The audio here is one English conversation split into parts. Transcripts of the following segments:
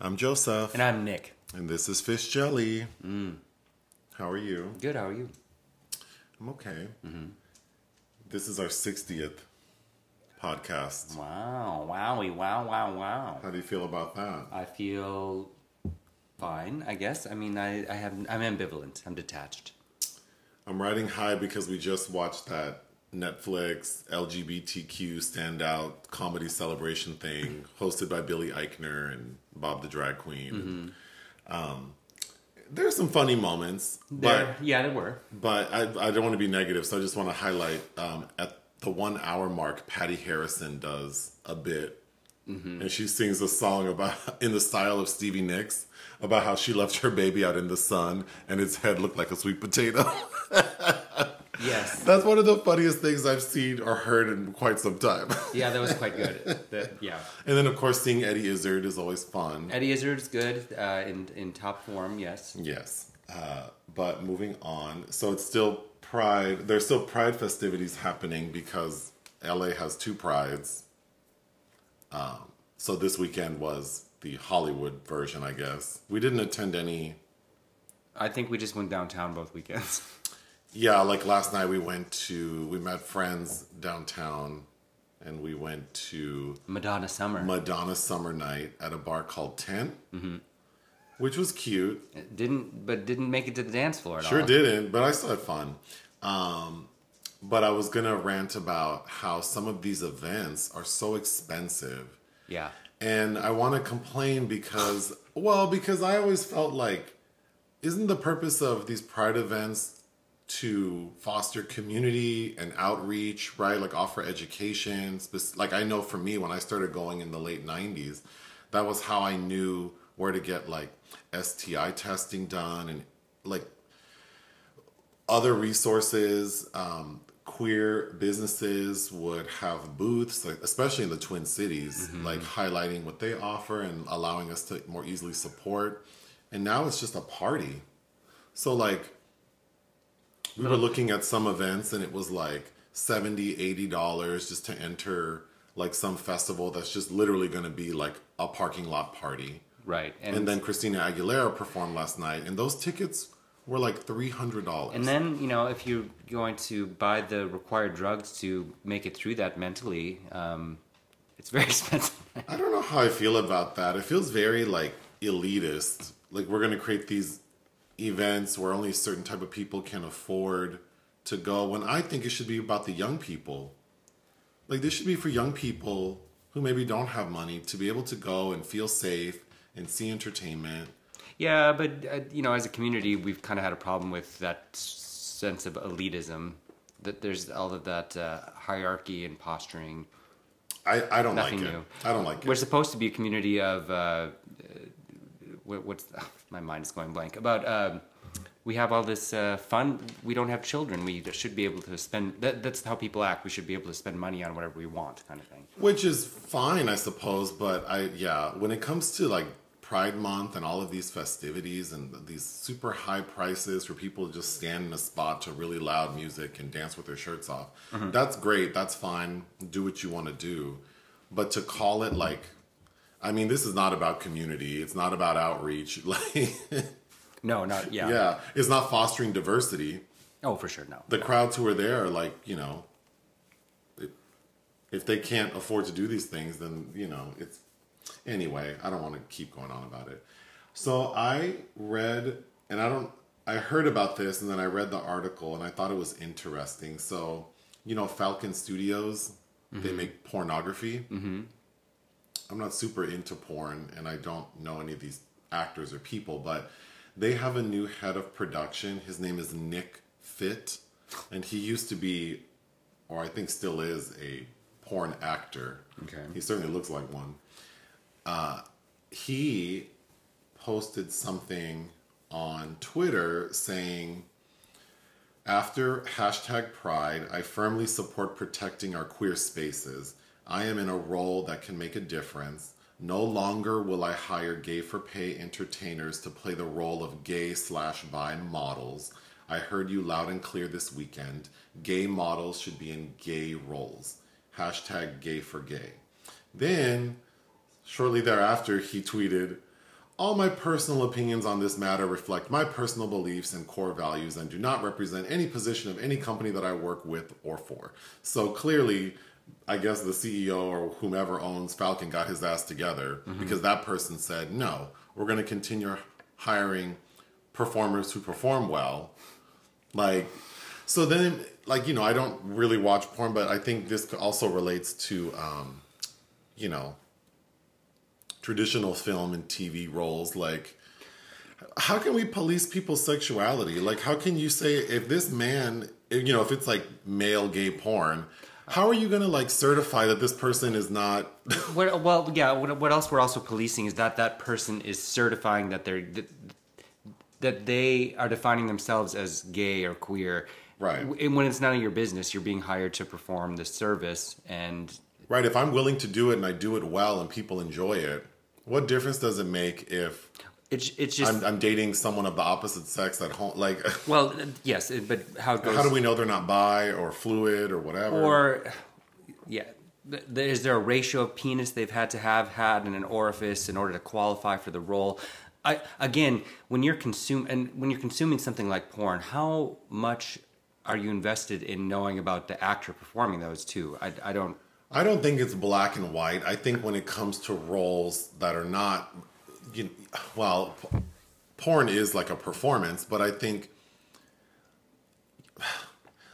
I'm Joseph. And I'm Nick. And this is Fish Jelly. How are you? Good, how are you? I'm okay. This is our 60th podcast. Wow, wowie, wow. How do you feel about that? I feel fine, I guess. I mean, I'm ambivalent. I'm detached. I'm riding high because we just watched that Netflix LGBTQ standout comedy celebration thing hosted by Billy Eichner and Bob the Drag Queen. There's some funny moments. There were. But I don't want to be negative, so I just want to highlight at the 1 hour mark, Patty Harrison does a bit. And she sings a song about in the style of Stevie Nicks about how she left her baby out in the sun and its head looked like a sweet potato. Yes. That's one of the funniest things I've seen or heard in quite some time. Yeah, that was quite good. Yeah. And then, of course, seeing Eddie Izzard is always fun. Eddie Izzard's good, in top form, yes. Yes. But moving on. So it's still Pride. There's still Pride festivities happening because LA has two Prides. So this weekend was the Hollywood version, I guess. We didn't attend any. I think we just went downtown both weekends. Yeah, like last night we met friends downtown and we went to Madonna Summer Night at a bar called Tent, which was cute. It didn't make it to the dance floor at all. Sure didn't, but I still had fun. But I was going to rant about how some of these events are so expensive. Yeah. And I want to complain because I always felt like, isn't the purpose of these Pride events to foster community and outreach, right? Like offer education. Like I know for me, when I started going in the late 90s, that was how I knew where to get like STI testing done and like other resources. Queer businesses would have booths, like, especially in the Twin Cities, like highlighting what they offer and allowing us to more easily support. And now it's just a party. So like, we were looking at some events and it was like $70, $80 just to enter like some festival that's just literally going to be like a parking lot party. Right. And then Christina Aguilera performed last night and those tickets were like $300. And then, if you're going to buy the required drugs to make it through that mentally, it's very expensive. I don't know how I feel about that. It feels very like elitist. Like we're going to create these events where only a certain type of people can afford to go, when I think it should be about the young people. Like this should be for young people who maybe don't have money to be able to go and feel safe and see entertainment. Yeah, but as a community, we've kind of had a problem with that sense of elitism. That there's all of that hierarchy and posturing. I don't like it. New. I don't like it. We're supposed to be a community of my mind is going blank. About we have all this fun. We don't have children. We should be able to spend. That's how people act. We should be able to spend money on whatever we want, kind of thing. Which is fine, I suppose. But when it comes to like Pride Month and all of these festivities and these super high prices for people to just stand in a spot to really loud music and dance with their shirts off, that's great. That's fine. Do what you want to do. But to call it like, I mean, this is not about community. It's not about outreach. Like, no, not yeah. Yeah, it's not fostering diversity. Oh, for sure, no. The crowds who are there are like, if they can't afford to do these things, then it's. Anyway, I don't want to keep going on about it. So I read, and I heard about this, and then I read the article, and I thought it was interesting. So, Falcon Studios, they make pornography. I'm not super into porn, and I don't know any of these actors or people, but they have a new head of production. His name is Nick Fit, and he used to be, or I think still is, a porn actor. Okay. He certainly looks like one. He posted something on Twitter saying, after #Pride, I firmly support protecting our queer spaces. I am in a role that can make a difference. No longer will I hire gay-for-pay entertainers to play the role of gay/bi models. I heard you loud and clear this weekend. Gay models should be in gay roles. #gay for gay. Then, shortly thereafter, he tweeted, all my personal opinions on this matter reflect my personal beliefs and core values and do not represent any position of any company that I work with or for. So clearly, I guess the CEO or whomever owns Falcon got his ass together because that person said, no, we're going to continue hiring performers who perform well. Like, so then, like, you know, I don't really watch porn, but I think this also relates to, you know, traditional film and TV roles. Like, how can we police people's sexuality? Like, how can you say if this man, you know, if it's like male gay porn, how are you going to like certify that this person is not? Well, yeah. What else we're also policing is that person is certifying that that they are defining themselves as gay or queer. Right. And when it's none of your business, you're being hired to perform this service. And right, if I'm willing to do it and I do it well and people enjoy it, what difference does it make if it's just I'm dating someone of the opposite sex at home? Like, well, yes, but how it goes? How do we know they're not bi or fluid or whatever? Or yeah, is there a ratio of penis they've had to have had in an orifice in order to qualify for the role? Again, when you're consuming something like porn, how much are you invested in knowing about the actor performing those too? I don't think it's black and white. I think when it comes to roles that are not, you know, well, porn is like a performance, but I think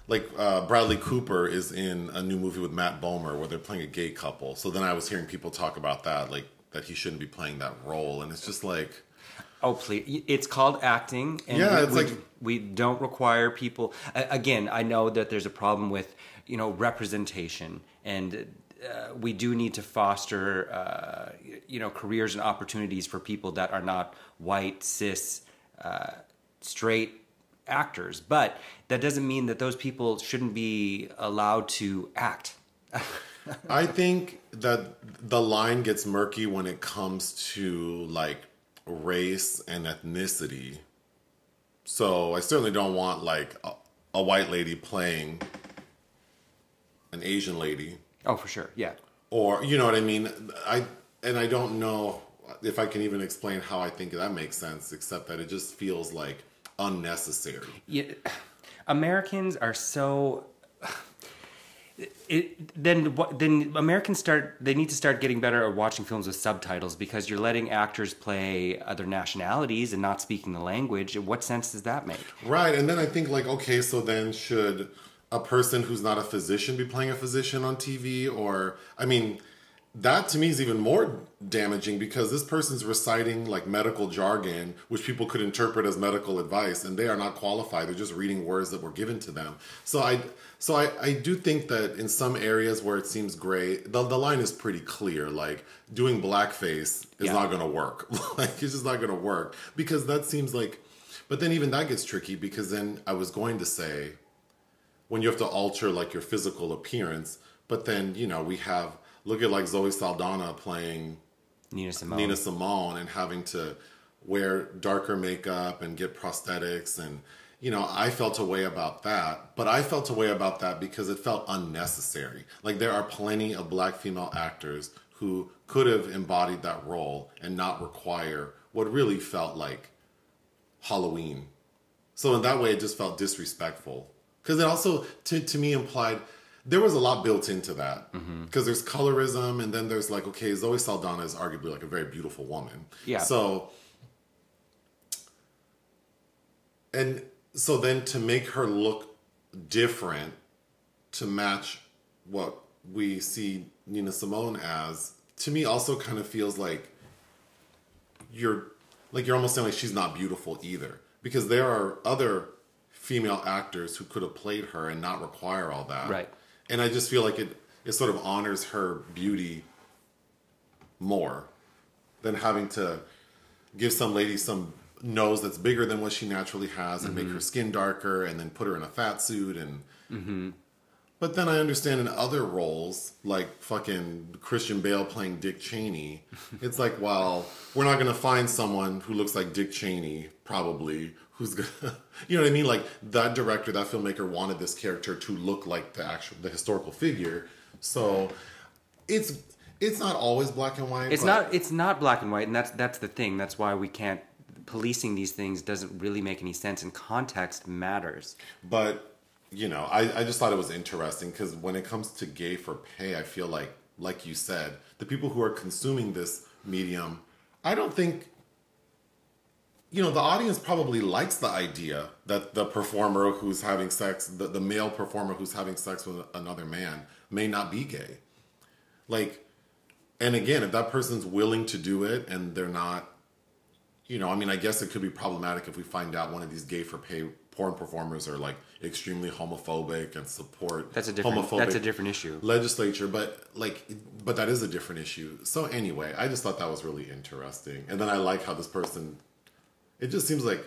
like Bradley Cooper is in a new movie with Matt Bomer where they're playing a gay couple. So then I was hearing people talk about that, like that he shouldn't be playing that role, and it's just like, oh please! It's called acting, and yeah, we don't require people. Again, I know that there's a problem with, you know, representation, and we do need to foster, you know, careers and opportunities for people that are not white, cis, straight actors. But that doesn't mean that those people shouldn't be allowed to act. I think that the line gets murky when it comes to like race and ethnicity. So I certainly don't want like a white lady playing an Asian lady. Oh, for sure. Yeah. Or, you know what I mean? I don't know if I can even explain how I think that makes sense, except that it just feels like unnecessary. Yeah. Americans are so... Then Americans they need to start getting better at watching films with subtitles, because you're letting actors play other nationalities and not speaking the language. What sense does that make? Right. And then I think like, okay, so then should a person who's not a physician be playing a physician on TV? Or, I mean, that to me is even more damaging, because this person's reciting like medical jargon, which people could interpret as medical advice, and they are not qualified. They're just reading words that were given to them. So I do think that in some areas where it seems gray, the line is pretty clear. Like doing blackface is not going to work. Like it's just not going to work, because that seems like, but then even that gets tricky, because then I was going to say, when you have to alter like your physical appearance, but then, you know, look at like Zoe Saldana playing Nina Simone and having to wear darker makeup and get prosthetics. And, you know, I felt a way about that. But I felt a way about that because it felt unnecessary. Like there are plenty of black female actors who could have embodied that role and not require what really felt like Halloween. So in that way, it just felt disrespectful. Because it also, to me, implied... There was a lot built into that, because there's colorism, and then there's like, okay, Zoe Saldana is arguably like a very beautiful woman. Yeah. So then to make her look different to match what we see Nina Simone as, to me also kind of feels like you're almost saying like she's not beautiful either, because there are other female actors who could have played her and not require all that. Right. And I just feel like it sort of honors her beauty more than having to give some lady some nose that's bigger than what she naturally has and make her skin darker and then put her in a fat suit. And But then I understand in other roles, like fucking Christian Bale playing Dick Cheney, it's like, well, we're not going to find someone who looks like Dick Cheney, probably, who's gonna, you know what I mean? Like that director, that filmmaker wanted this character to look like the historical figure. So It's not always black and white. It's not black and white, and that's the thing. That's why we can't policing these things doesn't really make any sense, and context matters. But I just thought it was interesting because when it comes to gay for pay, I feel like you said, the people who are consuming this medium, I don't think the audience probably likes the idea that the performer who's having sex, the male performer who's having sex with another man may not be gay. And again, if that person's willing to do it and they're not, I guess it could be problematic if we find out one of these gay for pay porn performers are extremely homophobic and support that's a different issue. Legislature, but that is a different issue. So anyway, I just thought that was really interesting. And then I like how this person, it just seems like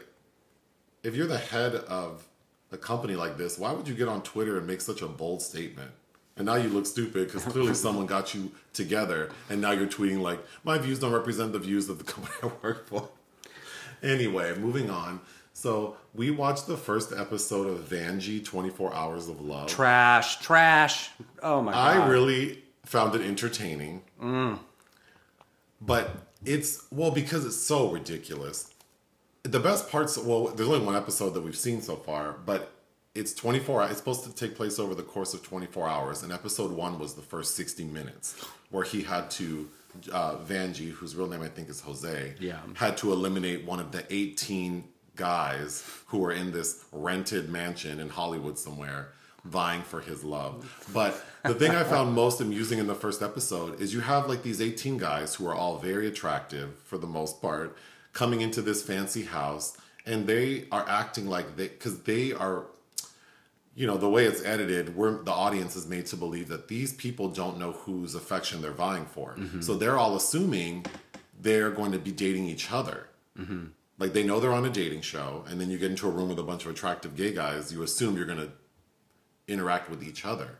if you're the head of a company like this, why would you get on Twitter and make such a bold statement? And now you look stupid because clearly someone got you together and now you're tweeting my views don't represent the views of the company I work for. Anyway, moving on. So we watched the first episode of Vanjie, 24 Hours of Love. Trash. Oh my God. I really found it entertaining. But because it's so ridiculous. The best parts, there's only one episode that we've seen so far, but it's 24 hours. It's supposed to take place over the course of 24 hours. And episode 1 was the first 60 minutes where he had to, Vanjie, whose real name I think is Jose, had to eliminate one of the 18 guys who were in this rented mansion in Hollywood somewhere vying for his love. But the thing I found most amusing in the first episode is you have these 18 guys who are all very attractive for the most part coming into this fancy house, and they are acting because they are, the way it's edited, the audience is made to believe that these people don't know whose affection they're vying for. Mm-hmm. So they're all assuming they're going to be dating each other. Mm-hmm. They know they're on a dating show, and then you get into a room with a bunch of attractive gay guys, you assume you're going to interact with each other.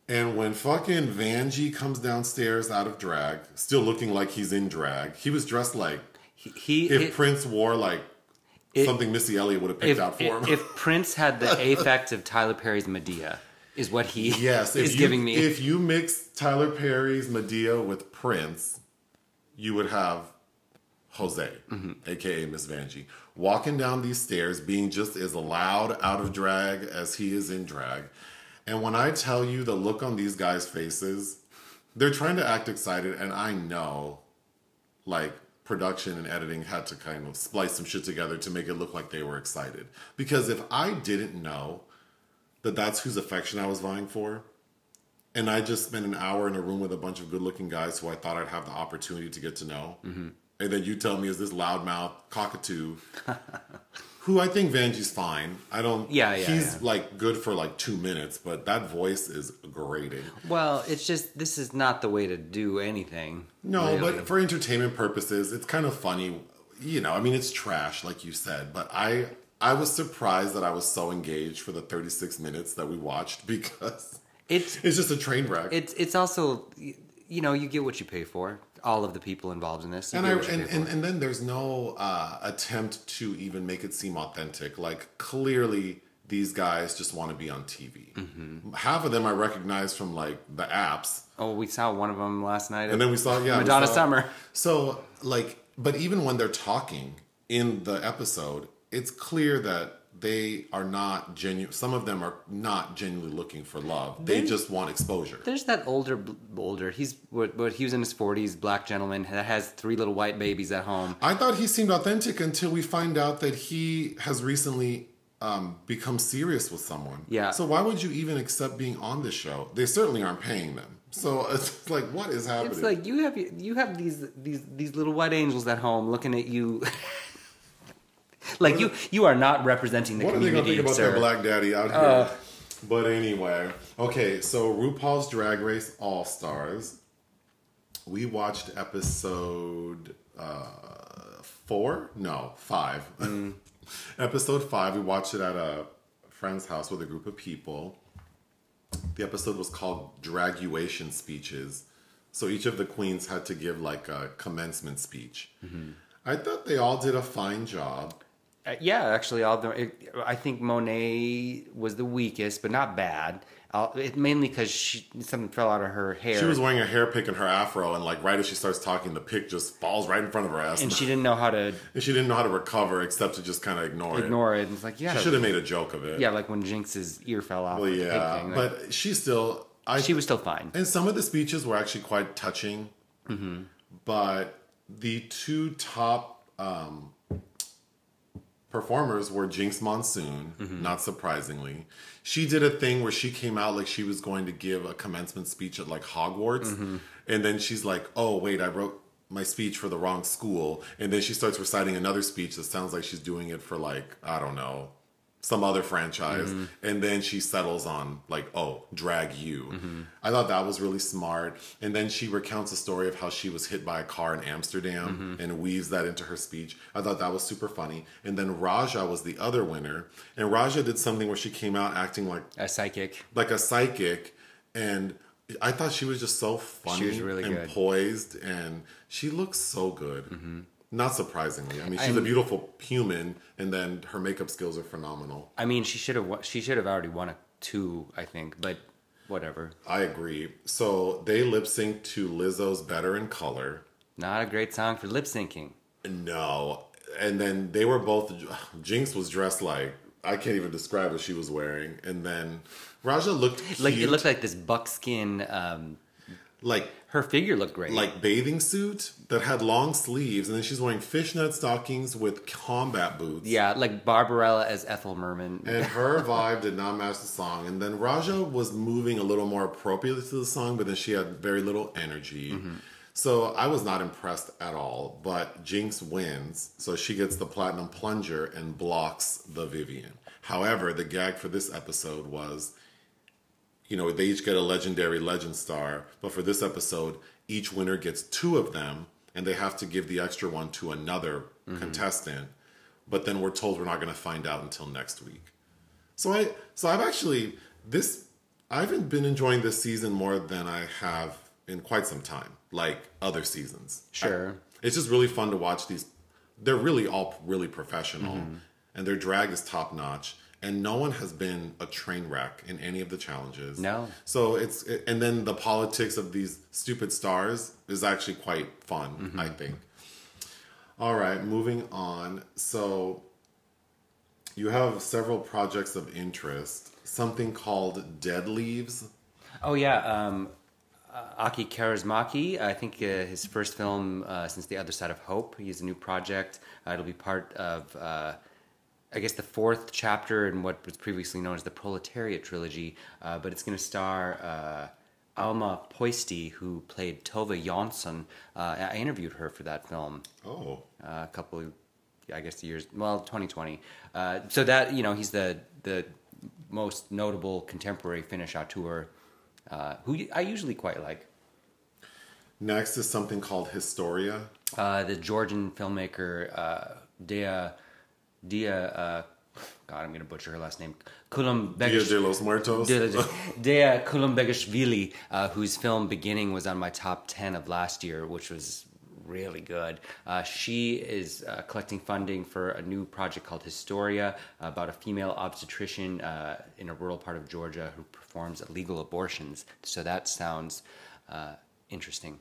And when fucking Vanjie comes downstairs out of drag, still looking like he's in drag, he was dressed like if Prince wore something Missy Elliott would have picked out for him. If Prince had the affect of Tyler Perry's Medea, is what he is giving me. If you mix Tyler Perry's Medea with Prince, you would have Jose, a.k.a. Miss Vanjie, walking down these stairs, being just as loud out of drag as he is in drag. And when I tell you the look on these guys' faces, they're trying to act excited, and I know, production and editing had to kind of splice some shit together to make it look like they were excited. Because if I didn't know that that's whose affection I was vying for, and I just spent an hour in a room with a bunch of good-looking guys who I thought I'd have the opportunity to get to know, and then you tell me is this loudmouth cockatoo, who I think Vanjie's fine. I don't... He's good for 2 minutes, but that voice is grating. Well, it's just, this is not the way to do anything. No, really. But for entertainment purposes, it's kind of funny. It's trash, like you said, but I was surprised that I was so engaged for the 36 minutes that we watched because it's just a train wreck. It's also, you get what you pay for. All of the people involved in this. And then there's no attempt to even make it seem authentic. Clearly these guys just want to be on TV. Mm-hmm. Half of them I recognize from the apps. Oh, we saw one of them last night. And then we saw Madonna Summer. So but even when they're talking in the episode, it's clear that they are not genuine. Some of them are not genuinely looking for love. They just want exposure. There's that older. He's he was in his 40s, black gentleman that has 3 little white babies at home. I thought he seemed authentic until we find out that he has recently become serious with someone. Yeah. So why would you even accept being on this show? They certainly aren't paying them. So it's what is happening? It's you have these little white angels at home looking at you. You are not representing the community, what are they going to think about their black daddy out here? But anyway. Okay, so RuPaul's Drag Race All-Stars. We watched episode 4? No, 5. Episode 5, we watched it at a friend's house with a group of people. The episode was called Draguation Speeches. So each of the queens had to give a commencement speech. Mm-hmm. I thought they all did a fine job. Yeah, actually, I think Monet was the weakest, but not bad. Mainly because something fell out of her hair. She was wearing a hair pick in her afro, and like right as she starts talking, the pick just falls right in front of her ass. And she didn't know how to... And she didn't know how to recover except to just kind of ignore it. And it's like, yeah. She should have made a joke of it. Yeah, like when Jinx's ear fell off. Well, yeah. Thing, like, but she still... she was still fine. And some of the speeches were actually quite touching. Mm-hmm. But the two top performers were Jinx Monsoon, not surprisingly. She did a thing where she came out like she was going to give a commencement speech at like Hogwarts. And then she's like, oh, wait, I wrote my speech for the wrong school. And then she starts reciting another speech that sounds like she's doing it for like, I don't know, some other franchise. And then she settles on like, oh, Drag You. I thought that was really smart. And then she recounts a story of how she was hit by a car in Amsterdam and weaves that into her speech. I thought that was super funny. And then Raja was the other winner. And Raja did something where she came out acting like a psychic. Like a psychic. And I thought she was just so funny. She was really good. Poised. And she looks so good. Not surprisingly. I mean, she's a beautiful human, and then her makeup skills are phenomenal. I mean, she should have already won a 2, I think, but whatever. I agree. So they lip synced to Lizzo's "Better in Color." Not a great song for lip syncing. No, and then they were both. Jinx was dressed like, I can't even describe what she was wearing, and then Raja looked cute. Like it looked like this buckskin. Like her figure looked great. Like bathing suit that had long sleeves, and then she's wearing fishnet stockings with combat boots. Yeah, like Barbarella as Ethel Merman. And her vibe did not match the song. And then Raja was moving a little more appropriately to the song, but then she had very little energy. So I was not impressed at all. But Jinx wins, so she gets the platinum plunger and blocks the Vivian. However, the gag for this episode was, you know, they each get a legendary legend star, but for this episode, each winner gets 2 of them, and they have to give the extra one to another contestant. But then we're told we're not going to find out until next week. So I haven't been enjoying this season more than I have in quite some time, like other seasons. Sure. It's just really fun to watch these. They're really all really professional, and their drag is top notch. And no one has been a train wreck in any of the challenges. No. So and then the politics of these stupid stars is actually quite fun, I think. All right, moving on. So you have several projects of interest. Something called Dead Leaves. Oh, yeah. Aki Kaurismäki, I think his first film since The Other Side of Hope. He has a new project. It'll be part of... I guess the 4th chapter in what was previously known as the Proletariat trilogy, but it's going to star Alma Poisty, who played Tove Jansson. I interviewed her for that film. Oh. A couple of, I guess, years, well, 2020. So that, you know, he's the most notable contemporary Finnish auteur, who I usually quite like. Next is something called Historia. The Georgian filmmaker, God, I'm going to butcher her last name. Dia de los Muertos. Dea Kulumbegashvili, whose film Beginning was on my top 10 of last year, which was really good. She is collecting funding for a new project called Historia, about a female obstetrician in a rural part of Georgia who performs illegal abortions. So that sounds interesting.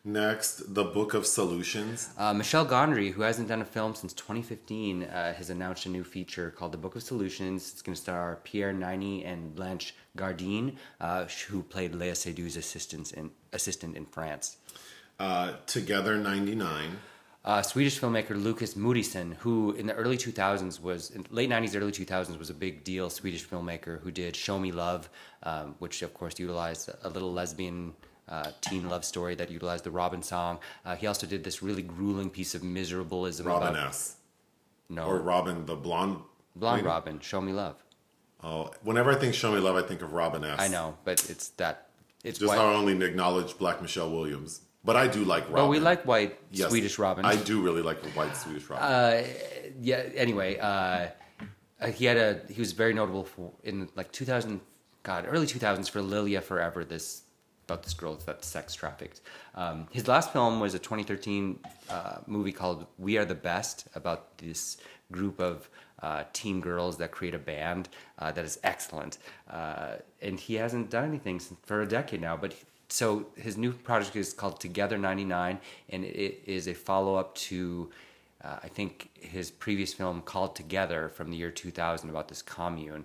Next, The Book of Solutions. Michelle Gondry, who hasn't done a film since 2015, has announced a new feature called The Book of Solutions. It's going to star Pierre Niney and Blanche Gardin, who played Léa Seydoux' assistant in France. Together 99. Swedish filmmaker Lucas Moodysson, who in the early 2000s in late 90s, early 2000s was a big deal Swedish filmmaker who did Show Me Love, which of course utilized a little lesbian teen love story that utilized the Robin song. He also did this really grueling piece of miserableism. Robin S. No. Or Robin, the blonde. Blonde Robin, Show Me Love. Oh, whenever I think Show Me Love, I think of Robin S. I know, but it's just how I only acknowledge Black Michelle Williams. But I do like Robin. Well, we like white Swedish Robin. I do really like the white Swedish Robin. Anyway, he was very notable in like 2000, early 2000s for Lilia Forever, about this girl that's sex trafficked. His last film was a 2013 movie called We Are the Best, about this group of teen girls that create a band that is excellent. And he hasn't done anything for a decade now. But so his new project is called Together 99, and it is a follow-up to, I think, his previous film called Together from the year 2000 about this commune,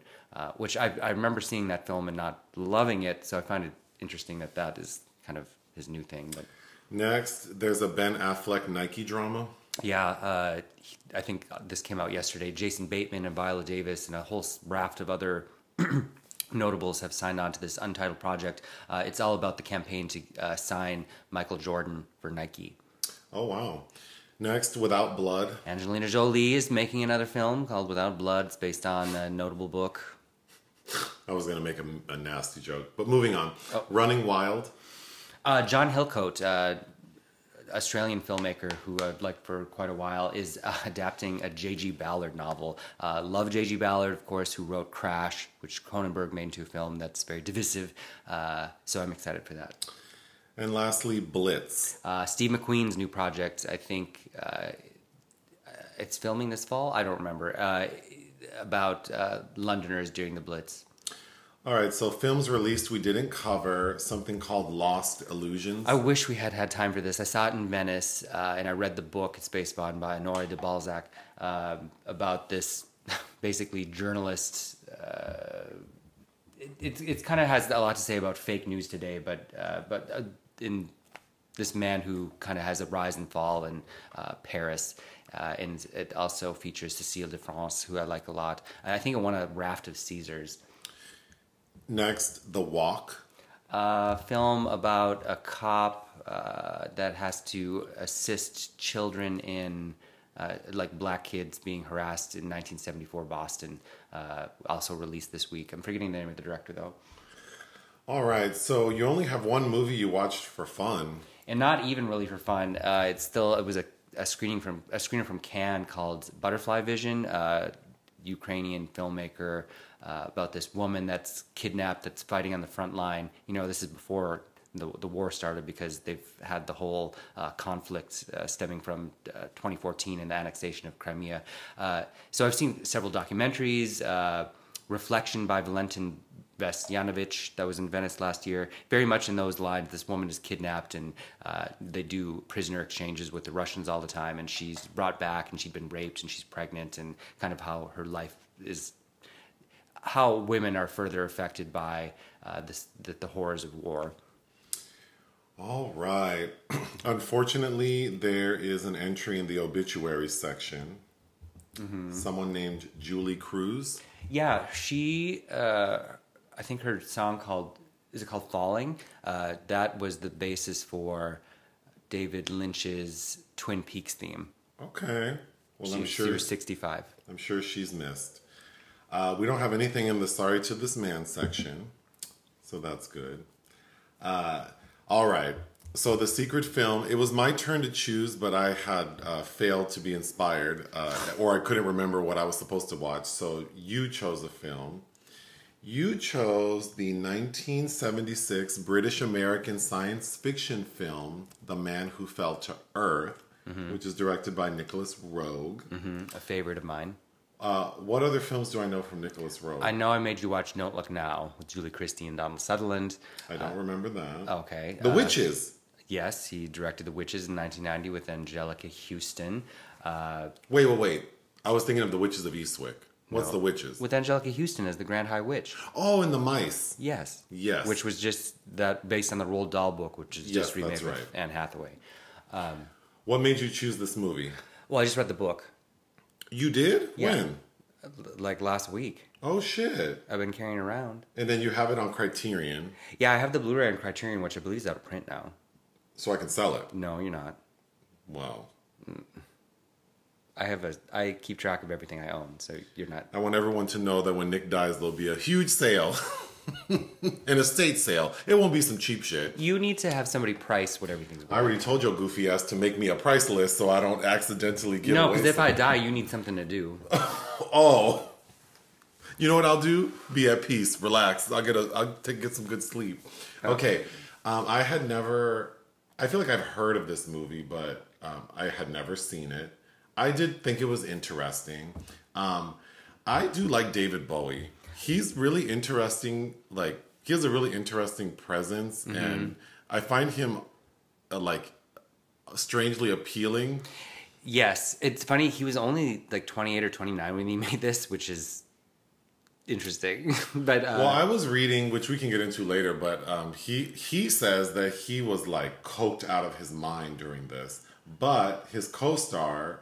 which I remember seeing that film and not loving it. So I find it interesting that that is kind of his new thing. But Next, there's a Ben Affleck Nike drama. yeah, I think this came out yesterday. Jason Bateman and Viola Davis and a whole raft of other notables have signed on to this untitled project. It's all about the campaign to sign Michael Jordan for Nike. Oh, wow. Next, Without Blood. Angelina Jolie is making another film called Without Blood. It's based on a notable book. I was going to make a nasty joke, but moving on. Oh. Running Wild. John Hillcoat, Australian filmmaker who I've liked for quite a while, is adapting a J.G. Ballard novel. Love J.G. Ballard, of course, who wrote Crash, which Cronenberg made into a film that's very divisive. So I'm excited for that. And lastly, Blitz. Steve McQueen's new project, I think it's filming this fall. I don't remember. About Londoners during the Blitz. All right, so films released we didn't cover, something called Lost Illusions. I wish we had had time for this. I saw it in Venice, and I read the book it's based on by Honoré de Balzac about this basically journalist. It kind of has a lot to say about fake news today, but in this man who kind of has a rise and fall in Paris. And it also features Cécile de France, who I like a lot. And I think it won a raft of Caesars. Next, The Walk. Film about a cop that has to assist children in, like black kids being harassed in 1974 Boston. Also released this week. I'm forgetting the name of the director, though. All right, so you only have one movie you watched for fun. And not even really for fun. It was a screening from Cannes called Butterfly Vision, Ukrainian filmmaker about this woman that's kidnapped, that's fighting on the front line. You know, this is before the war started because they've had the whole conflict stemming from 2014 and the annexation of Crimea. So I've seen several documentaries, Reflection by Valentin Vestyanovich that was in Venice last year. Very much in those lines. This woman is kidnapped and they do prisoner exchanges with the Russians all the time, and she's brought back and she'd been raped and she's pregnant, and kind of how her life is, how women are further affected by the horrors of war. All right. Unfortunately, there is an entry in the obituary section. Mm-hmm. Someone named Julee Cruise. Yeah, she... I think her song called Falling? That was the basis for David Lynch's Twin Peaks theme. Okay. Well, she was 65. I'm sure she's missed. We don't have anything in the Sorry to This Man section, so that's good. All right. So the secret film, it was my turn to choose, but I had failed to be inspired, or I couldn't remember what I was supposed to watch. So you chose a film. You chose the 1976 British-American science fiction film, The Man Who Fell to Earth, mm-hmm. which is directed by Nicholas Roeg. Mm-hmm. A favorite of mine. What other films do I know from Nicholas Roeg? I know I made you watch Don't Look Now with Julie Christie and Donald Sutherland. I don't remember that. Okay. The Witches. Yes, he directed The Witches in 1990 with Angelica Houston. Wait. I was thinking of The Witches of Eastwick. What's The Witches? With Angelica Houston as the Grand High Witch. Oh, and the mice. Yes. Yes. Which was just that based on the Roald Dahl book, which is just remade right. with Anne Hathaway. What made you choose this movie? Well, I just read the book. You did? Yeah. When? Like last week. Oh, shit. I've been carrying it around. And then you have it on Criterion. Yeah, I have the Blu-ray on Criterion, which I believe is out of print now. So I can sell it? No, you're not. Wow. I keep track of everything I own, so you're not. I want everyone to know that when Nick dies, there'll be a huge sale. An estate sale. It won't be some cheap shit. You need to have somebody price what everything's worth. I already told your goofy ass to make me a price list so I don't accidentally give away. No, because if I die, you need something to do. Oh. You know what I'll do? Be at peace. Relax. I'll get some good sleep. Okay. I feel like I've heard of this movie, but I had never seen it. I did think it was interesting. I do like David Bowie. He's really interesting. Like, he has a really interesting presence, and I find him like strangely appealing. Yes, it's funny. He was only like 28 or 29 when he made this, which is interesting. But well, I was reading, which we can get into later, but he says that he was like coked out of his mind during this. But his co-star,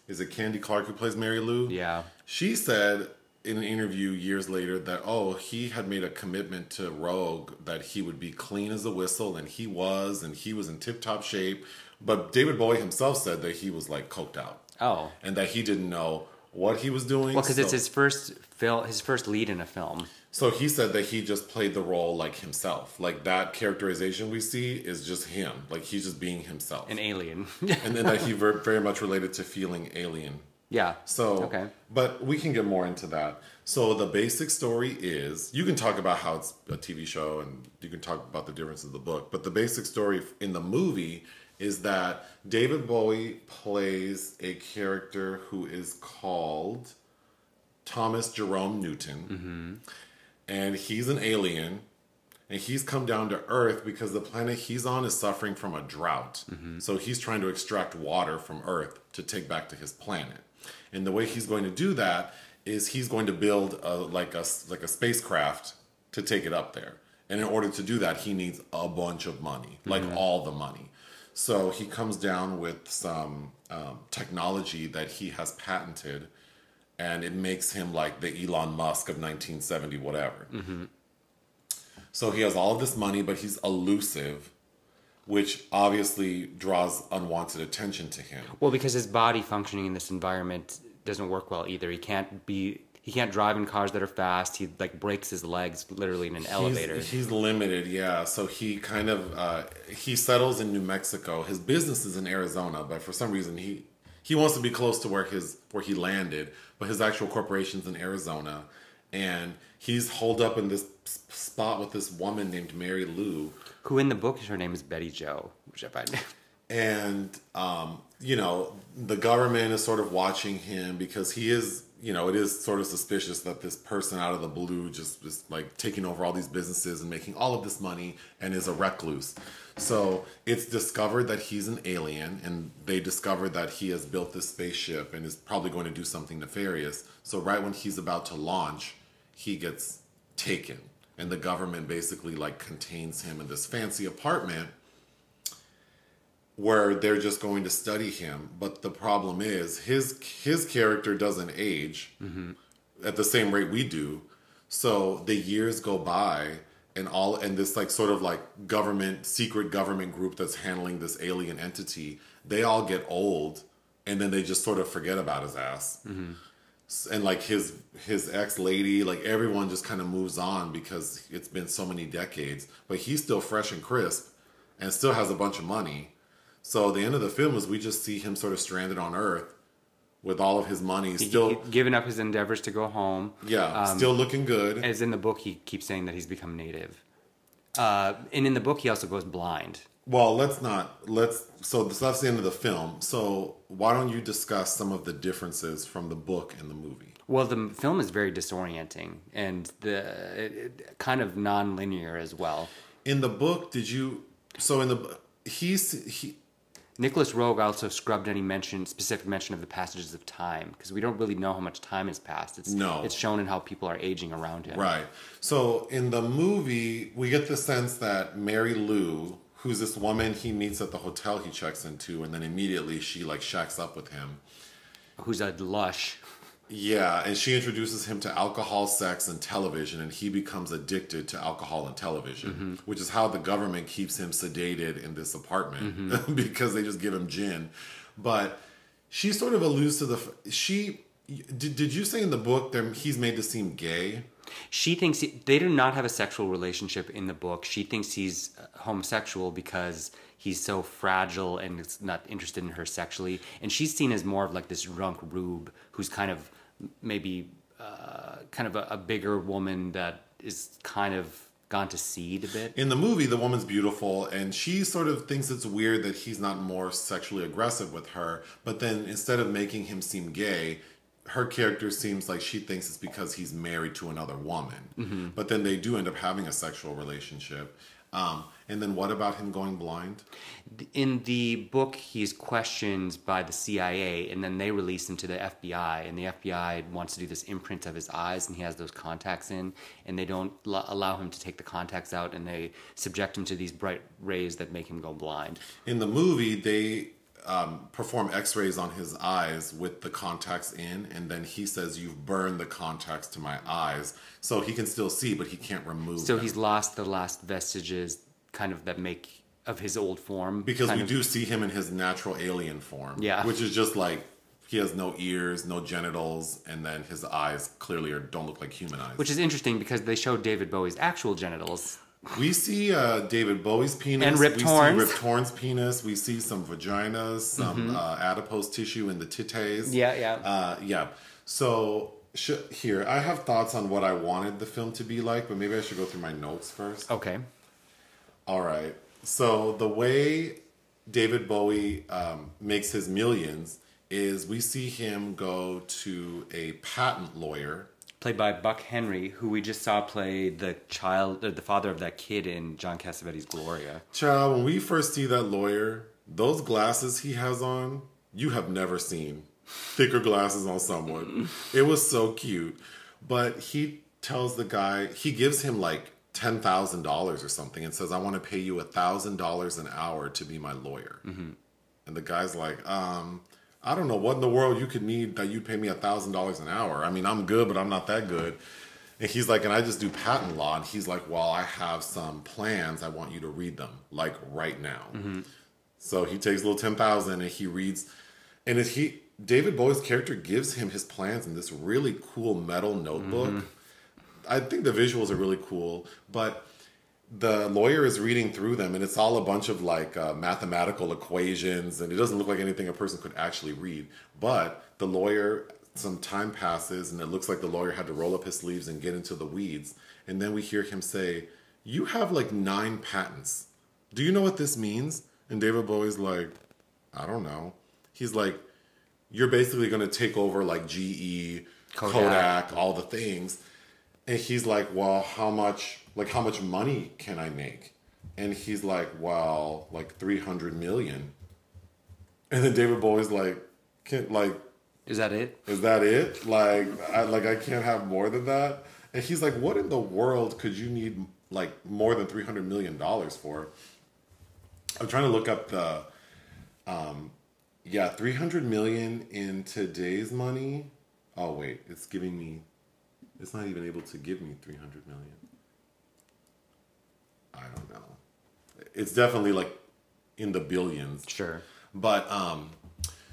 is it Candy Clark who plays Mary Lou? Yeah. She said in an interview years later that, he had made a commitment to Rogue that he would be clean as a whistle, and he was in tip-top shape. But David Bowie himself said that he was like coked out. Oh. And that he didn't know what he was doing. Well, because it's his first lead in a film. So he said that he just played the role like himself. Like, that characterization we see is just him. Like, he's just being himself. An alien. And then that he very much related to feeling alien. Yeah. So, okay. But we can get more into that. So the basic story is, you can talk about how it's a TV show and you can talk about the differences of the book, but the basic story in the movie is that David Bowie plays a character who is called Thomas Jerome Newton. And he's an alien, and he's come down to Earth because the planet he's on is suffering from a drought. So he's trying to extract water from Earth to take back to his planet. And the way he's going to do that is he's going to build a spacecraft to take it up there. And in order to do that, he needs a bunch of money, like all the money. So he comes down with some technology that he has patented, and it makes him like the Elon Musk of 1970 whatever. So he has all of this money, but he's elusive, which obviously draws unwanted attention to him. Well, because his body functioning in this environment doesn't work well either. He can't drive in cars that are fast. He like breaks his legs literally in an elevator. He's limited, yeah. So he kind of he settles in New Mexico. His business is in Arizona, but for some reason he wants to be close to where he landed, but his actual corporation's in Arizona, and he's holed up in this spot with this woman named Mary Lou, who in the book her name is Betty Jo, which I find. And the government is sort of watching him because he is, it is sort of suspicious that this person out of the blue just is like taking over all these businesses and making all of this money and is a recluse. So it's discovered that he's an alien, and they discover that he has built this spaceship and is probably going to do something nefarious. So right when he's about to launch, he gets taken, and the government basically like contains him in this fancy apartment where they're just going to study him. But the problem is his character doesn't age at the same rate we do. So the years go by, and this like sort of like secret government group that's handling this alien entity, they all get old, and then they just sort of forget about his ass. And like his ex lady, like everyone just kind of moves on because it's been so many decades. But he's still fresh and crisp, and still has a bunch of money. So the end of the film is we just see him sort of stranded on Earth with all of his money, still giving up his endeavors to go home. Yeah, still looking good. As in the book, he keeps saying that he's become native, and in the book he also goes blind. Well, so that's the end of the film. So why don't you discuss some of the differences from the book and the movie? Well, the film is very disorienting and kind of non-linear as well. In the book, Nicholas Roeg also scrubbed any specific mention of the passages of time, because we don't really know how much time has passed. It's shown in how people are aging around him. Right. So in the movie, we get the sense that Mary Lou, who's this woman he meets at the hotel he checks into, and then immediately she like shacks up with him. Who's a lush. Yeah, and she introduces him to alcohol, sex, and television, and he becomes addicted to alcohol and television, which is how the government keeps him sedated in this apartment because they just give him gin. But she sort of alludes to did you say in the book that he's made to seem gay? She thinks they do not have a sexual relationship in the book. She thinks he's homosexual because he's so fragile and is not interested in her sexually. And she's seen as more of like this drunk rube who's kind of maybe a bigger woman that is kind of gone to seed a bit. In the movie, the woman's beautiful, and she sort of thinks it's weird that he's not more sexually aggressive with her. But then instead of making him seem gay, her character seems like she thinks it's because he's married to another woman. But then they do end up having a sexual relationship. And then what about him going blind? In the book, he's questioned by the CIA, and then they release him to the FBI, and the FBI wants to do this imprint of his eyes, and he has those contacts in, and they don't allow him to take the contacts out, and they subject him to these bright rays that make him go blind. In the movie, they perform x-rays on his eyes with the contacts in, and then he says, "You've burned the contacts to my eyes," so he can still see, but he can't remove So them. he's lost the last vestiges kind of that make of his old form. Because we do see him in his natural alien form. Yeah. Which is just like, he has no ears, no genitals, and then his eyes clearly don't look like human eyes. Which is interesting because they showed David Bowie's actual genitals. We see David Bowie's penis. And Rip Torn's. We see Rip Torn's penis. We see some vaginas, some adipose tissue in the titties. Yeah. So, here, I have thoughts on what I wanted the film to be like, but maybe I should go through my notes first. Okay. All right. So the way David Bowie makes his millions is we see him go to a patent lawyer. Played by Buck Henry, who we just saw play the father of that kid in John Cassavetes' Gloria. Child, when we first see that lawyer, those glasses he has on, you have never seen thicker glasses on someone. It was so cute. But he tells the guy, he gives him like $10,000 or something and says, "I want to pay you $1,000 an hour to be my lawyer." And the guy's like, I don't know what in the world you could need that you'd pay me $1,000 an hour. I mean, I'm good, but I'm not that good. And he's like, and I just do patent law. And he's like, well, I have some plans. I want you to read them, like right now. So he takes a little 10,000 and he reads, and David Bowie's character gives him his plans in this really cool metal notebook. I think the visuals are really cool, but the lawyer is reading through them, and it's all a bunch of like mathematical equations, and it doesn't look like anything a person could actually read. But the lawyer, some time passes, and it looks like the lawyer had to roll up his sleeves and get into the weeds. And then we hear him say, "You have like 9 patents. Do you know what this means?" And David Bowie's like, "I don't know." He's like, "You're basically going to take over like GE, Kodak, all the things." And he's like, "Well, how much money can I make?" And he's like, "Well, like 300 million." And then David Bowie's like, Is that it? "Is that it? I can't have more than that?" And he's like, "What in the world could you need like more than $300 million for?" I'm trying to look up the 300 million in today's money. Oh wait, it's not even able to give me 300 million. I don't know. It's definitely like in the billions. Sure. But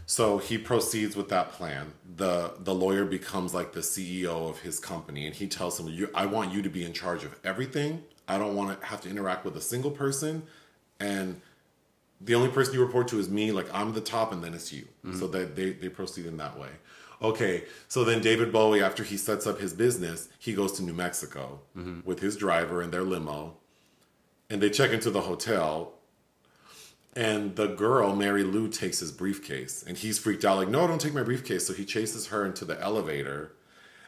so he proceeds with that plan. The lawyer becomes like the CEO of his company, and he tells him, "I want you to be in charge of everything. I don't want to have to interact with a single person, and the only person you report to is me. Like, I'm the top, and then it's you." So that they proceed in that way. Okay, so then David Bowie, after he sets up his business, he goes to New Mexico with his driver and their limo, and they check into the hotel, and the girl, Mary Lou, takes his briefcase, and he's freaked out, like, "No, don't take my briefcase." So he chases her into the elevator,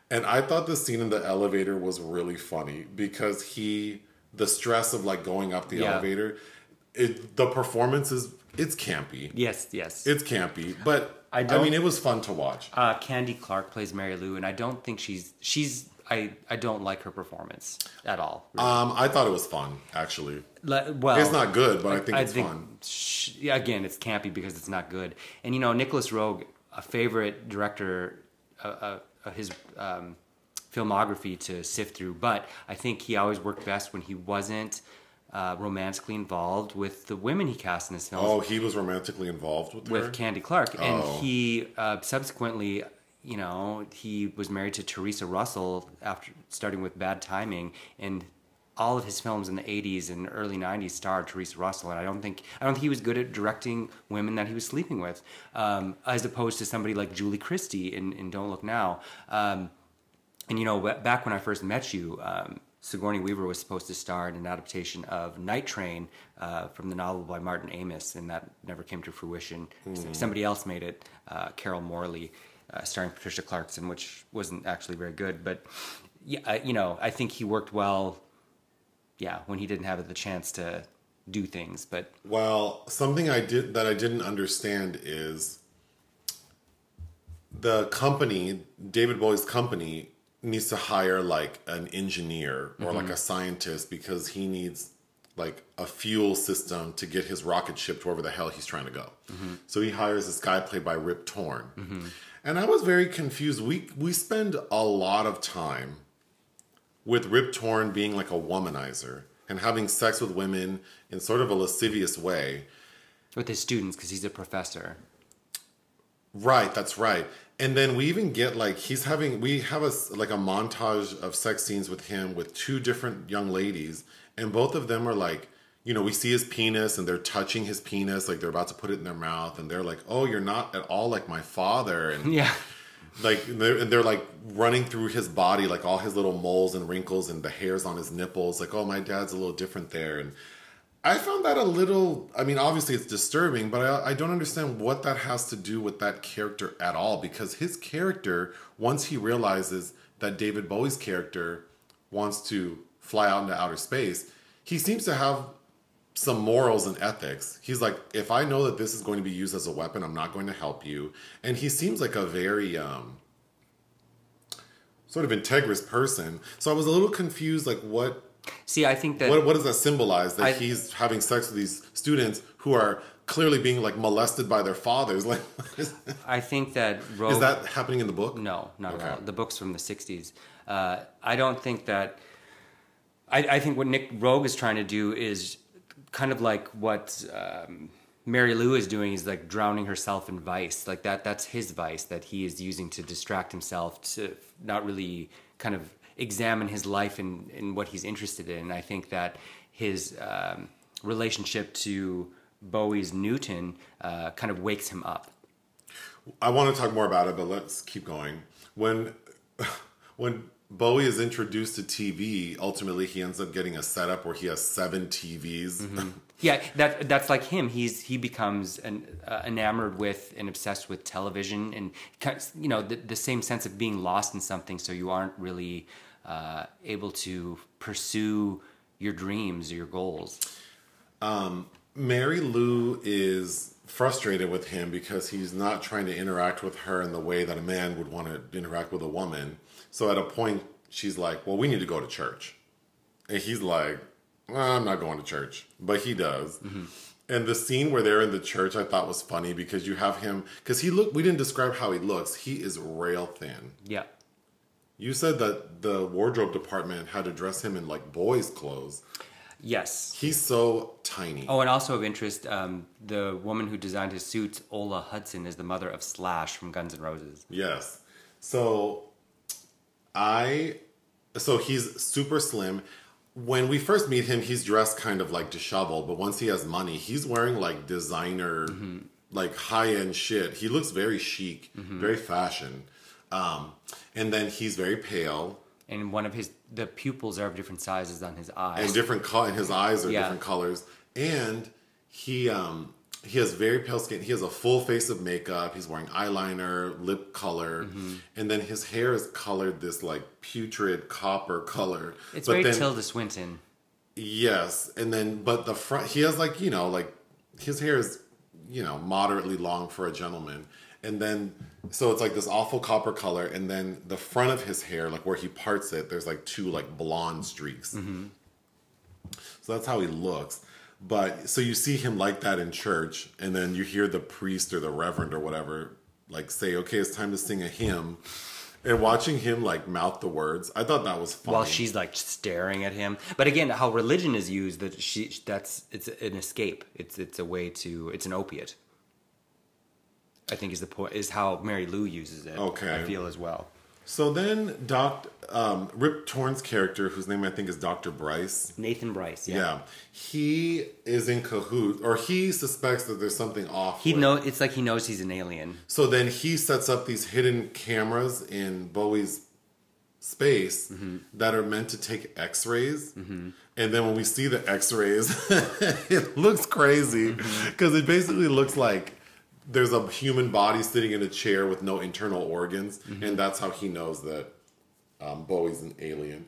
and I thought the scene in the elevator was really funny because the stress of like going up the elevator, the performance it's campy. Yes. It's campy, but I mean, it was fun to watch. Candy Clark plays Mary Lou, and I don't think I don't like her performance at all. Really. I thought it was fun, actually. Well, it's not good, but I think it's fun. Again, it's campy because it's not good. And Nicholas Roeg, a favorite director of his filmography to sift through, but I think he always worked best when he wasn't romantically involved with the women he cast in his films. Oh, he was romantically involved with her? Candy Clark. And he subsequently, he was married to Teresa Russell after starting with Bad Timing, and all of his films in the 80s and early 90s starred Teresa Russell, and I don't think he was good at directing women that he was sleeping with, as opposed to somebody like Julie Christie in Don't Look Now. And back when I first met you, Sigourney Weaver was supposed to star in an adaptation of Night Train from the novel by Martin Amis, and that never came to fruition. Somebody else made it, Carol Morley. starring Patricia Clarkson, which wasn't actually very good. But yeah, you know, I think he worked well. Yeah, when he didn't have the chance to do things. But well, something I didn't understand is the company, David Bowie's company, needs to hire like an engineer or like a scientist because he needs like a fuel system to get his rocket ship to wherever the hell he's trying to go. So he hires this guy played by Rip Torn. And I was very confused. We spend a lot of time with Rip Torn being like a womanizer and having sex with women in sort of a lascivious way. with his students, because he's a professor. Right, that's right. And then we even get like we have a montage of sex scenes with him with two different young ladies, and both of them are like, you know, we see his penis and they're touching his penis like they're about to put it in their mouth, and they're like, "Oh, you're not at all like my father," and yeah, like they're like running through his body, like all his little moles and wrinkles and the hairs on his nipples, like, "Oh, my dad's a little different there," and I found that a little, I mean, obviously it's disturbing, but I don't understand what that has to do with that character at all, because his character, once he realizes that David Bowie's character wants to fly out into outer space, he seems to have some morals and ethics. He's like, if I know that this is going to be used as a weapon, I'm not going to help you. And he seems like a very sort of integrous person. So I was a little confused, like what... See, I think that... What does that symbolize? That he's having sex with these students who are clearly being like molested by their fathers. Like, I think that Rogue... Is that happening in the book? No, not at all. The book's from the 60s. I don't think that... I think what Nick Rogue is trying to do is kind of like what Mary Lou is doing, is like drowning herself in vice. Like that's his vice that he is using to distract himself, to not really kind of examine his life and what he's interested in. And I think that his relationship to Bowie's Newton kind of wakes him up. I want to talk more about it, but let's keep going. When Bowie is introduced to TV, ultimately he ends up getting a setup where he has 7 TVs. Mm-hmm. Yeah, that's like him. He becomes enamored with and obsessed with television, and you know the same sense of being lost in something, so you aren't really able to pursue your dreams or your goals. Mary Lou is frustrated with him because he's not trying to interact with her in the way that a man would want to interact with a woman. So at a point, she's like, well, we need to go to church. And he's like, well, I'm not going to church. But he does. Mm-hmm. And the scene where they're in the church, I thought was funny because you have him, because we didn't describe how he looks. He is rail thin. Yeah. You said that the wardrobe department had to dress him in like boys' clothes. Yes. He's so tiny. Oh, and also of interest, the woman who designed his suits, Ola Hudson, is the mother of Slash from Guns N' Roses. Yes. So he's super slim. When we first meet him, he's dressed kind of like disheveled, but once he has money, he's wearing like designer, like high-end shit. He looks very chic, very fashion. And then he's very pale. And the pupils are of different sizes on his eyes. And his eyes are different colors. And he has very pale skin. He has a full face of makeup. He's wearing eyeliner, lip color. And then his hair is colored this like putrid copper color. It's very Tilda Swinton. Yes. And then, but the front, he has like, you know, like his hair is, you know, moderately long for a gentleman. And then, so it's like this awful copper color. And then the front of his hair, like where he parts it, there's like 2 like blonde streaks. So that's how he looks. But so you see him like that in church, and then you hear the priest or the reverend or whatever like say, okay, it's time to sing a hymn. And watching him like mouth the words, I thought that was funny. While she's like staring at him. But again, how religion is used, it's an escape. It's a way to, it's an opiate. I think is how Mary Lou uses it. Okay. I feel as well. So then Rip Torn's character, whose name I think is Dr. Bryce. Nathan Bryce, yeah. He is in cahoots, or he suspects that there's something off. It's like he knows he's an alien. So then he sets up these hidden cameras in Bowie's space that are meant to take x-rays. And then when we see the x-rays, it looks crazy because it basically looks like there's a human body sitting in a chair with no internal organs, and that's how he knows that Bowie's an alien.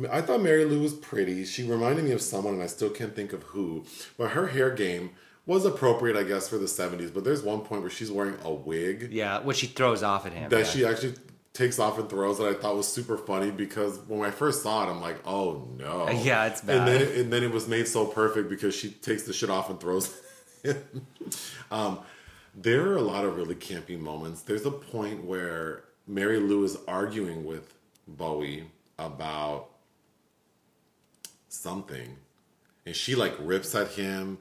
I thought Mary Lou was pretty. She reminded me of someone, and I still can't think of who. But her hair game was appropriate, I guess, for the 70s. But there's one point where she's wearing a wig. Yeah, what she throws off at him. That she actually takes off and throws, that I thought was super funny, because when I first saw it, I'm like, oh no. Yeah, it's bad. And then it was made so perfect because she takes the shit off and throws it. There are a lot of really campy moments. There's a point where Mary Lou is arguing with Bowie about something, and she like rips at him.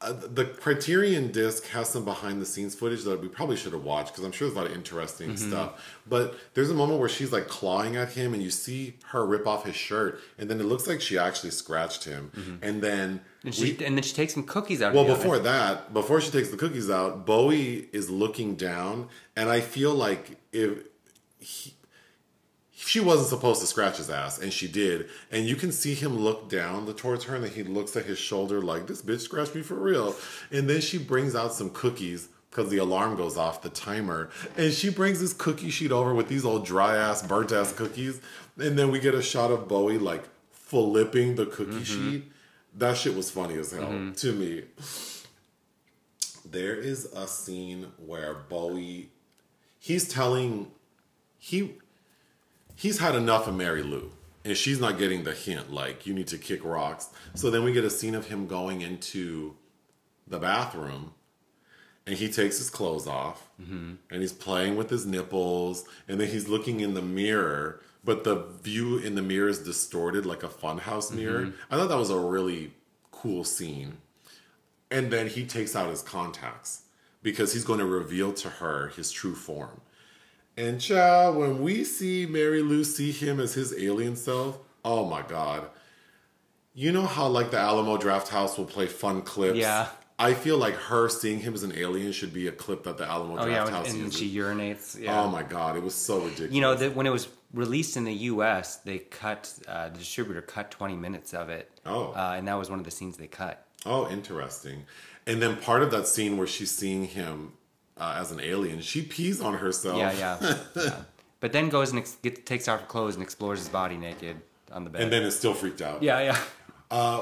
The Criterion disc has some behind the scenes footage that we probably should have watched, because I'm sure there's a lot of interesting stuff. But there's a moment where she's like clawing at him, and you see her rip off his shirt, and then it looks like she actually scratched him. And then she takes some cookies out. Well, before she takes the cookies out, Bowie is looking down, and I feel like she wasn't supposed to scratch his ass, and she did. And you can see him look down towards her, and then he looks at his shoulder like, this bitch scratched me for real. And then she brings out some cookies, because the alarm goes off, the timer. And she brings this cookie sheet over with these old dry-ass, burnt-ass cookies. And then we get a shot of Bowie, like, flipping the cookie sheet. That shit was funny as hell to me. There is a scene where Bowie, he's had enough of Mary Lou, and she's not getting the hint, like, you need to kick rocks. So then we get a scene of him going into the bathroom, and he takes his clothes off, and he's playing with his nipples, and then he's looking in the mirror, but the view in the mirror is distorted like a funhouse mirror. I thought that was a really cool scene. And then he takes out his contacts, because he's going to reveal to her his true form. And child, when we see Mary Lou see him as his alien self, oh my God. You know how like the Alamo Drafthouse will play fun clips? Yeah. I feel like her seeing him as an alien should be a clip that the Alamo Drafthouse uses. And she urinates. Yeah. Oh my God, it was so ridiculous. You know, when it was released in the U.S., the distributor cut 20 minutes of it. Oh. And that was one of the scenes they cut. Oh, interesting. And then part of that scene where she's seeing him as an alien, she pees on herself. Yeah. But then goes and takes off her clothes and explores his body naked on the bed. And then is still freaked out. Yeah.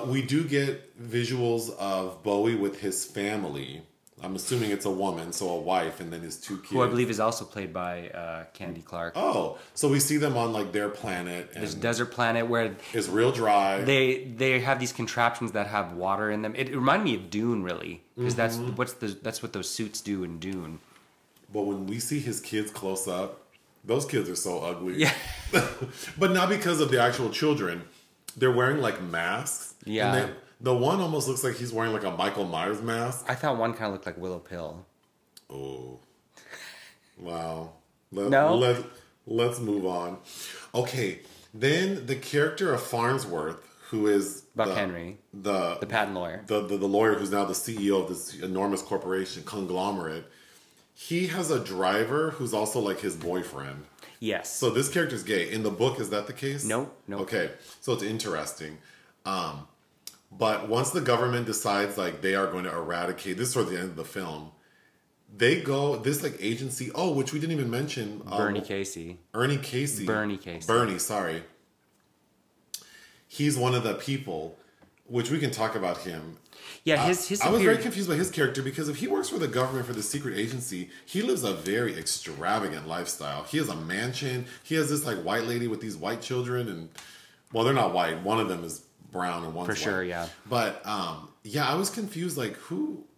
We do get visuals of Bowie with his family. I'm assuming it's a woman, so a wife, and then his two kids. Who I believe is also played by Candy Clark. Oh, so we see them on like their planet. This desert planet where it's real dry. They have these contraptions that have water in them. It reminded me of Dune, really, because that's what those suits do in Dune. But when we see his kids close up, those kids are so ugly. Yeah, but not because of the actual children. They're wearing like masks. Yeah. And the one almost looks like he's wearing like a Michael Myers mask. I thought one kind of looked like Willow Pill. Oh. Wow. Let's move on. Okay. Then the character of Farnsworth, who is Buck Henry, the patent lawyer. The lawyer who's now the CEO of this enormous corporation, conglomerate. He has a driver who's also like his boyfriend. Yes. So this character's gay. In the book, is that the case? No. Okay. So it's interesting. But once the government decides like they are going to eradicate, this is toward the end of the film, they go, this like agency, which we didn't even mention. Bernie Casey. Bernie, sorry. He's one of the people, which we can talk about him. Yeah, his I was very confused by his character, because if he works for the government, for the secret agency, he lives a very extravagant lifestyle. He has a mansion. He has this like white lady with these white children, and well, they're not white. One of them is brown and one's white. For sure, yeah. But I was confused. Like,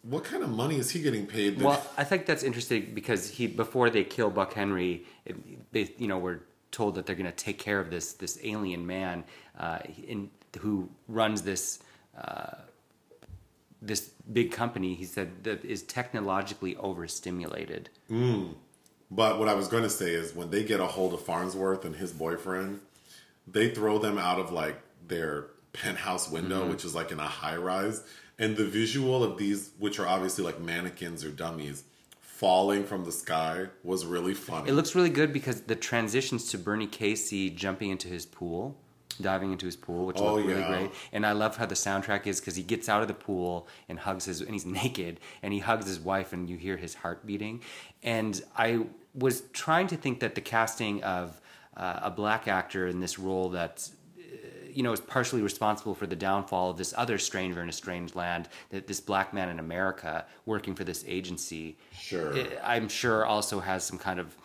what kind of money is he getting paid? Well, I think that's interesting, because before they kill Buck Henry, they were told that they're going to take care of this alien man who runs this big company. He said that is technologically overstimulated. But what I was going to say is, when they get a hold of Farnsworth and his boyfriend, they throw them out of like their penthouse window, which is like in a high rise, and the visual of these, which are obviously like mannequins or dummies, falling from the sky was really funny. It looks really good, because the transitions to Bernie Casey jumping into his pool diving into his pool, which Oh, looked really yeah. great. And I love how the soundtrack is because he gets out of the pool and and he's naked, and he hugs his wife, and you hear his heart beating. And I was trying to think that the casting of a black actor in this role that's is partially responsible for the downfall of this other stranger in a strange land, that this black man in America working for this agency. Sure. I'm sure also has some kind of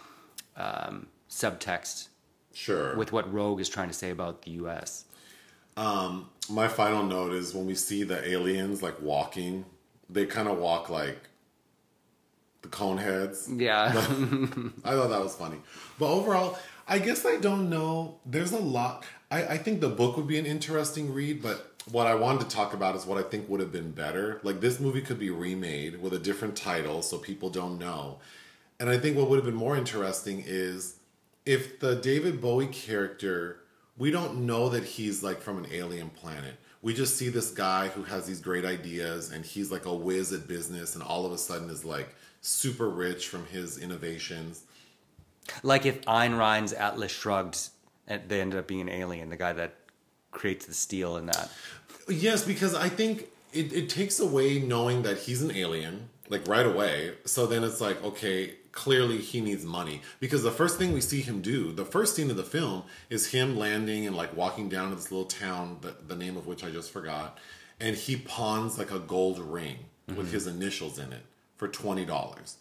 subtext. Sure. With what Rogue is trying to say about the U.S. My final note is when we see the aliens like walking, they kind of walk like the cone heads. Yeah. I thought that was funny. But overall, I guess I don't know. There's a lot. I think the book would be an interesting read, but what I wanted to talk about is what I think would have been better. Like, this movie could be remade with a different title so people don't know. And I think what would have been more interesting is if the David Bowie character, we don't know that he's like from an alien planet. We just see this guy who has these great ideas and he's like a whiz at business and all of a sudden is like super rich from his innovations. Like if Ayn Rand's Atlas Shrugged, they ended up being an alien, the guy that creates the steel in that. Yes, because I think it takes away knowing that he's an alien, like right away. So then it's like, okay, clearly he needs money. Because the first thing we see him do, the first scene of the film, is him landing and like walking down to this little town, the name of which I just forgot. And he pawns like a gold ring with his initials in it for $20.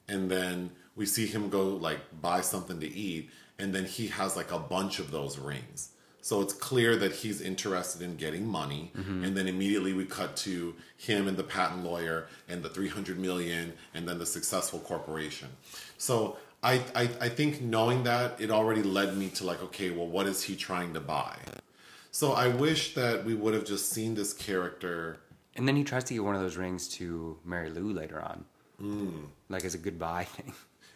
And then we see him go like buy something to eat. And then he has like a bunch of those rings. So it's clear that he's interested in getting money. And then immediately we cut to him and the patent lawyer and the 300 million and then the successful corporation. So I think knowing that, it already led me to like, okay, well, what is he trying to buy? So I wish that we would have just seen this character. And then he tries to give one of those rings to Mary Lou later on. Like as a goodbye thing.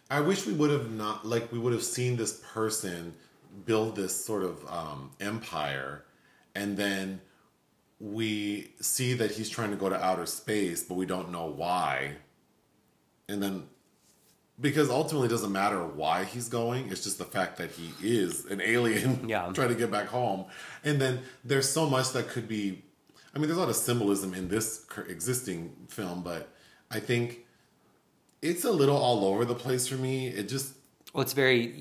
I wish we would have not, like, we would have seen this person build this sort of empire, and then we see that he's trying to go to outer space, but we don't know why. And then, because ultimately it doesn't matter why he's going, it's just the fact that he is an alien trying to get back home. And then there's so much that could be, I mean, there's a lot of symbolism in this existing film, but I think it's a little all over the place for me. It just... Well, it's very,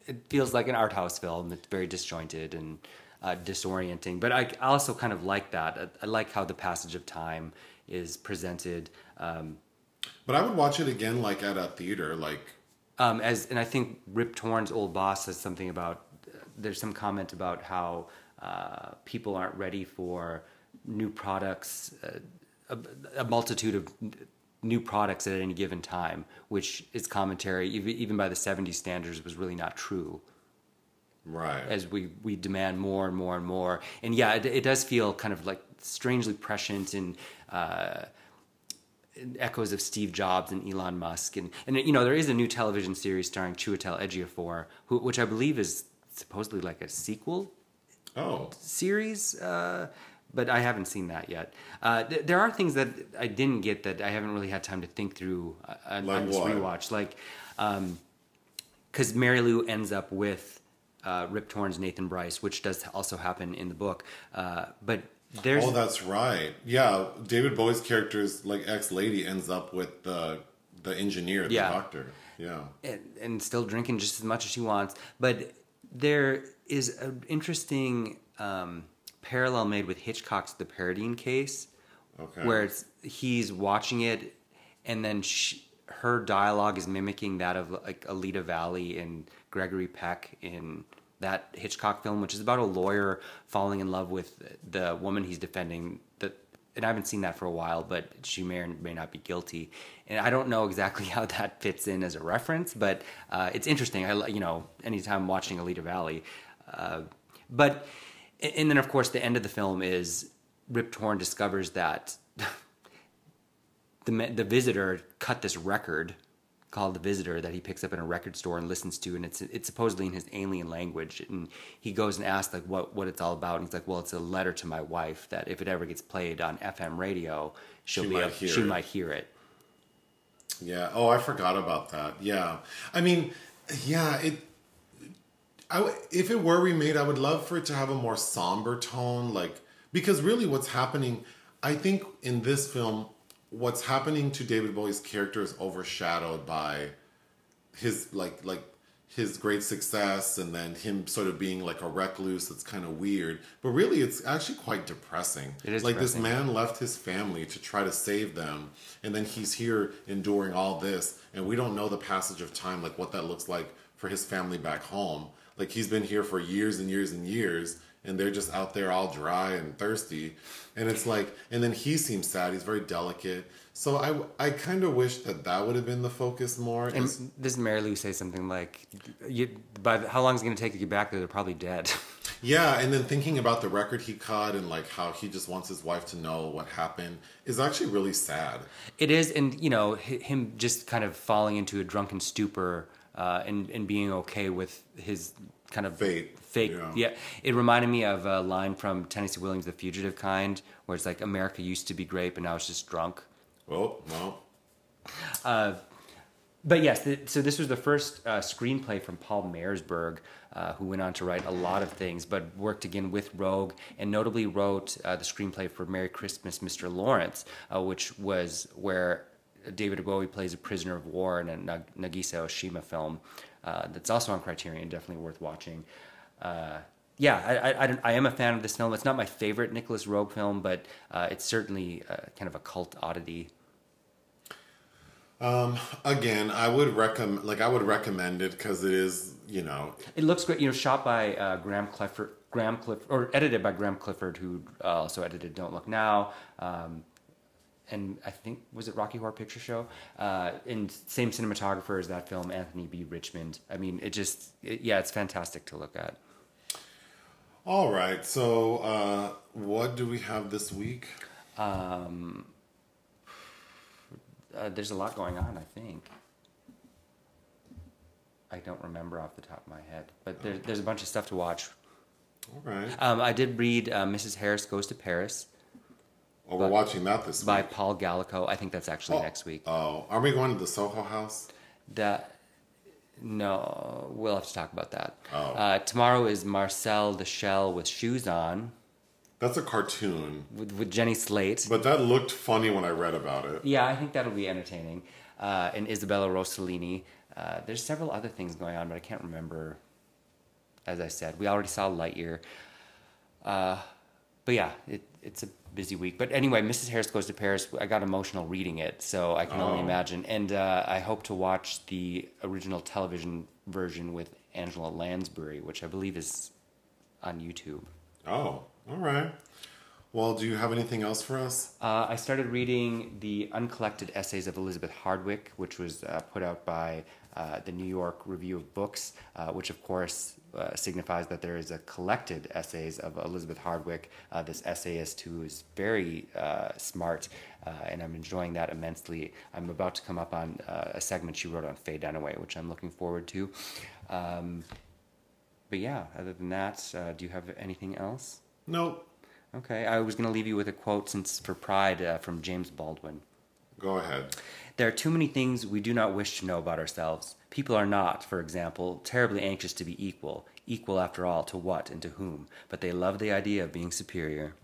it feels like an art house film. It's very disjointed and disorienting. But I also kind of like that. I like how the passage of time is presented. But I would watch it again, like at a theater, like... And I think Rip Torn's old boss says something about... there's some comment about how people aren't ready for new products, a multitude of new products at any given time, which is commentary, even by the 70s standards, was really not true. Right. As we demand more and more and more. And yeah, it does feel kind of like strangely prescient in echoes of Steve Jobs and Elon Musk. And there is a new television series starring Chiwetel Ejiofor, which I believe is supposedly like a sequel series. But I haven't seen that yet. There are things that I didn't get that I haven't really had time to think through on this rewatch. Like, because Mary Lou ends up with Rip Torn's Nathan Bryce, which does also happen in the book. But there's... Oh, that's right. Yeah, David Bowie's character's like ex-lady ends up with the engineer, the doctor. Yeah. And still drinking just as much as she wants. But there is an interesting... parallel made with Hitchcock's The Paradine Case, where he's watching it, and then her dialogue is mimicking that of like Alida Valli and Gregory Peck in that Hitchcock film, which is about a lawyer falling in love with the woman he's defending. And I haven't seen that for a while, but she may or may not be guilty. And I don't know exactly how that fits in as a reference, but it's interesting. Anytime watching Alida Valli, but. And then, of course, the end of the film is Rip Torn discovers that the visitor cut this record called The Visitor that he picks up in a record store and listens to, and it's supposedly in his alien language. And he goes and asks like what it's all about, and he's like, well, it's a letter to my wife that if it ever gets played on FM radio, she might hear it. Yeah. Oh, I forgot about that. Yeah. I mean, yeah. If it were remade, I would love for it to have a more somber tone, like, because really what's happening, I think in this film, what's happening to David Bowie's character is overshadowed by his like his great success, and then him sort of being like a recluse that's kind of weird. But really, it's actually quite depressing. It is like depressing. This man left his family to try to save them, and then he's here enduring all this, and we don't know the passage of time, like what that looks like for his family back home. Like he's been here for years and years and years, and they're just out there all dry and thirsty. And it's like, and then he seems sad. He's very delicate. So I kind of wish that would have been the focus more. And this Mary Lou say something like, how long is it going to take to get back there? They're probably dead. Yeah, and then thinking about the record he cut and like how he just wants his wife to know what happened is actually really sad. It is, and you know, him just kind of falling into a drunken stupor and being okay with his kind of fake. Yeah, it reminded me of a line from Tennessee Williams' "The Fugitive Kind," where it's like, "America used to be great, but now it's just drunk." Well, no. But yes, so this was the first screenplay from Paul Meyersburg, who went on to write a lot of things, but worked again with Rogue, and notably wrote the screenplay for Merry Christmas, Mr. Lawrence, which was where David Bowie plays a prisoner of war in a Nagisa Oshima film that's also on Criterion, definitely worth watching. Yeah, I am a fan of this film. It's not my favorite Nicholas Roeg film, but it's certainly kind of a cult oddity. Again, I would recommend it because it is, you know, it looks great. You know, shot by Graham Clifford, or edited by Graham Clifford, who also edited Don't Look Now, and I think, was it Rocky Horror Picture Show? And same cinematographer as that film, Anthony B. Richmond. I mean, it's fantastic to look at. All right, so what do we have this week? There's a lot going on, I think. I don't remember off the top of my head, but there's a bunch of stuff to watch. All right. I did read Mrs. Harris Goes to Paris. Oh, we're watching that this week. By Paul Gallico. I think that's actually next week. Oh, are we going to the Soho House? No, we'll have to talk about that. Oh. Tomorrow is Marcel the Shell with Shoes On. That's a cartoon. With Jenny Slate. But that looked funny when I read about it. Yeah, I think that'll be entertaining. And Isabella Rossellini. There's several other things going on, but I can't remember. As I said, we already saw Lightyear. But yeah, it's a busy week. But anyway, Mrs. Harris Goes to Paris, I got emotional reading it, so I can only imagine. And I hope to watch the original television version with Angela Lansbury, which I believe is on YouTube. Oh, all right. Well, do you have anything else for us? I started reading the Uncollected Essays of Elizabeth Hardwick, which was put out by the New York Review of Books, which of course signifies that there is a collected essays of Elizabeth Hardwick, this essayist who is very smart, and I'm enjoying that immensely. I'm about to come up on a segment she wrote on Faye Dunaway, which I'm looking forward to. But yeah, other than that, do you have anything else? Nope. Okay, I was going to leave you with a quote for Pride from James Baldwin. Go ahead. There are too many things we do not wish to know about ourselves. People are not, for example, terribly anxious to be equal. Equal, after all, to what and to whom? But they love the idea of being superior.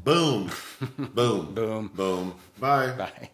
Boom. Boom. Boom. Boom. Bye. Bye.